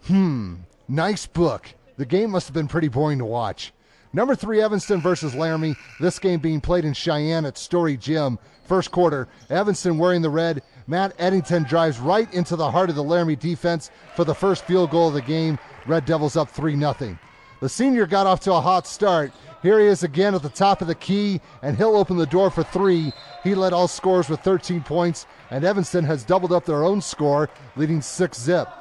Nice book. The game must have been pretty boring to watch. Number 3, Evanston versus Laramie. This game being played in Cheyenne at Story Gym. First quarter, Evanston wearing the red. Matt Eddington drives right into the heart of the Laramie defense for the first field goal of the game. Red Devils up 3-0. The senior got off to a hot start. Here he is again at the top of the key, and he'll open the door for 3. He led all scorers with 13 points, and Evanston has doubled up their own score, leading 6-0.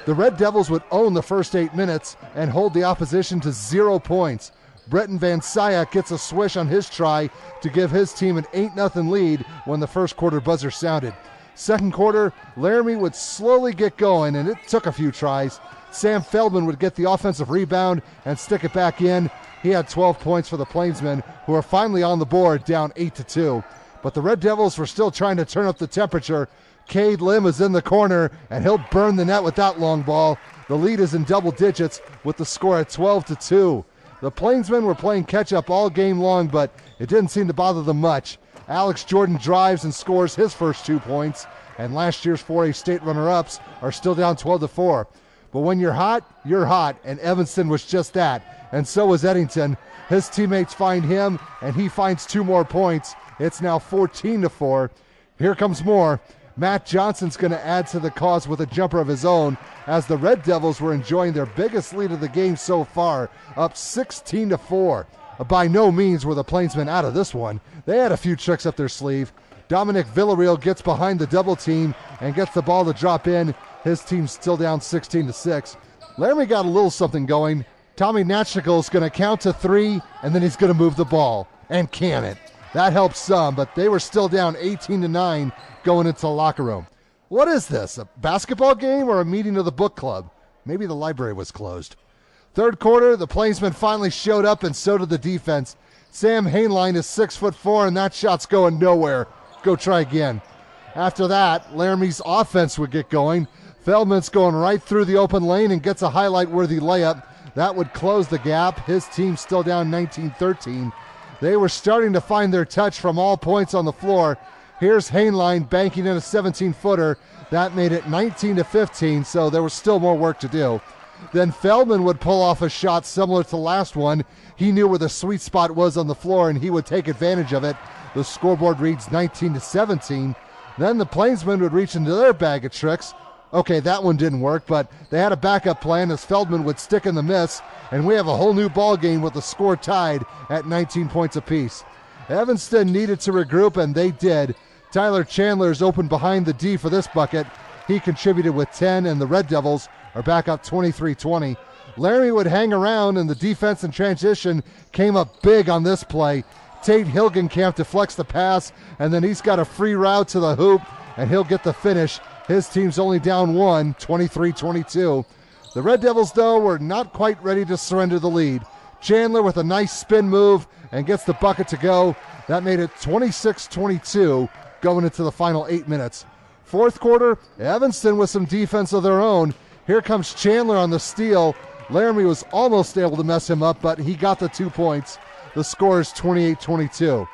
The Red Devils would own the first 8 minutes and hold the opposition to 0 points. Breton Van Syak gets a swish on his try to give his team an 8-0 lead when the first quarter buzzer sounded. Second quarter, Laramie would slowly get going, and it took a few tries. Sam Feldman would get the offensive rebound and stick it back in. He had 12 points for the Plainsmen, who are finally on the board, down 8-2. But the Red Devils were still trying to turn up the temperature. Cade Lim is in the corner, and he'll burn the net with that long ball. The lead is in double digits with the score at 12-2. The Plainsmen were playing catch-up all game long, but it didn't seem to bother them much. Alex Jordan drives and scores his first 2 points, and last year's 4A state runner-ups are still down 12-4. But when you're hot, and Evanston was just that, and so was Eddington. His teammates find him, and he finds 2 more points. It's now 14-4. Here comes more. Matt Johnson's going to add to the cause with a jumper of his own, as the Red Devils were enjoying their biggest lead of the game so far, up 16-4. By no means were the Plainsmen out of this one. They had a few tricks up their sleeve. Dominic Villarreal gets behind the double team and gets the ball to drop in. His team's still down 16-6. Laramie got a little something going. Tommy Natchnickel's going to count to 3, and then he's going to move the ball. And can it. That helped some, but they were still down 18-9 going into the locker room. What is this, a basketball game or a meeting of the book club? Maybe the library was closed. Third quarter, the Plainsmen finally showed up, and so did the defense. Sam Hainline is 6'4", and that shot's going nowhere. Go try again. After that, Laramie's offense would get going. Feldman's going right through the open lane and gets a highlight-worthy layup. That would close the gap. His team's still down 19-13. They were starting to find their touch from all points on the floor. Here's Hainline banking in a 17-footer. That made it 19-15, so there was still more work to do. Then Feldman would pull off a shot similar to the last one. He knew where the sweet spot was on the floor, and he would take advantage of it. The scoreboard reads 19-17. Then the Plainsmen would reach into their bag of tricks. Okay, that one didn't work, but they had a backup plan as Feldman would stick in the miss, and we have a whole new ball game with the score tied at 19 points apiece. Evanston needed to regroup, and they did. Tyler Chandler's open behind the D for this bucket. He contributed with 10, and the Red Devils are back up 23-20. Laramie would hang around, and the defense in transition came up big on this play. Tate Hilgenkamp deflects the pass, and then he's got a free route to the hoop, and he'll get the finish. His team's only down 1, 23-22. The Red Devils, though, were not quite ready to surrender the lead. Chandler with a nice spin move and gets the bucket to go. That made it 26-22 going into the final 8 minutes. Fourth quarter, Evanston with some defense of their own. Here comes Chandler on the steal. Laramie was almost able to mess him up, but he got the 2 points. The score is 28-22.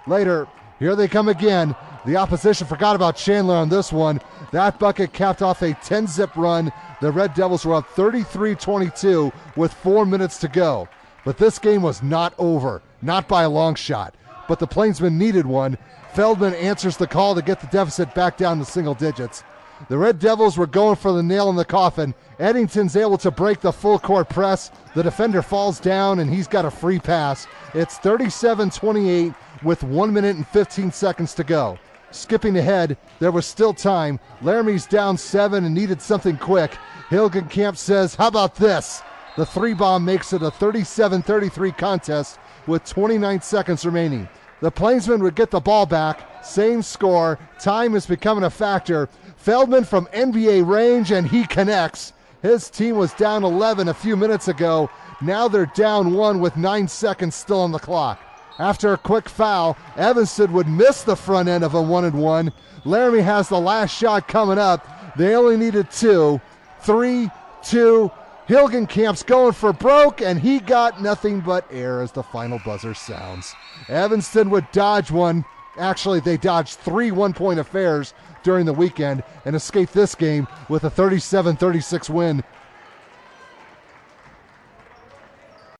Later, here they come again. The opposition forgot about Chandler on this one. That bucket capped off a 10-zip run. The Red Devils were up 33-22 with 4 minutes to go. But this game was not over, not by a long shot. But the Plainsmen needed one. Feldman answers the call to get the deficit back down to single digits. The Red Devils were going for the nail in the coffin. Eddington's able to break the full court press. The defender falls down, and he's got a free pass. It's 37-28 with 1 minute and 15 seconds to go. Skipping ahead, there was still time. Laramie's down 7 and needed something quick. Hilgenkamp says, how about this? The 3-bomb makes it a 37-33 contest with 29 seconds remaining. The Plainsmen would get the ball back. Same score. Time is becoming a factor. Feldman from NBA range, and he connects. His team was down 11 a few minutes ago. Now they're down 1 with 9 seconds still on the clock. After a quick foul, Evanston would miss the front end of a 1-and-1. Laramie has the last shot coming up. They only needed 2. 3, 2. Hilgenkamp's going for broke, and he got nothing but air as the final buzzer sounds. Evanston would dodge one. Actually, they dodged 3 one-point affairs during the weekend and escaped this game with a 37-36 win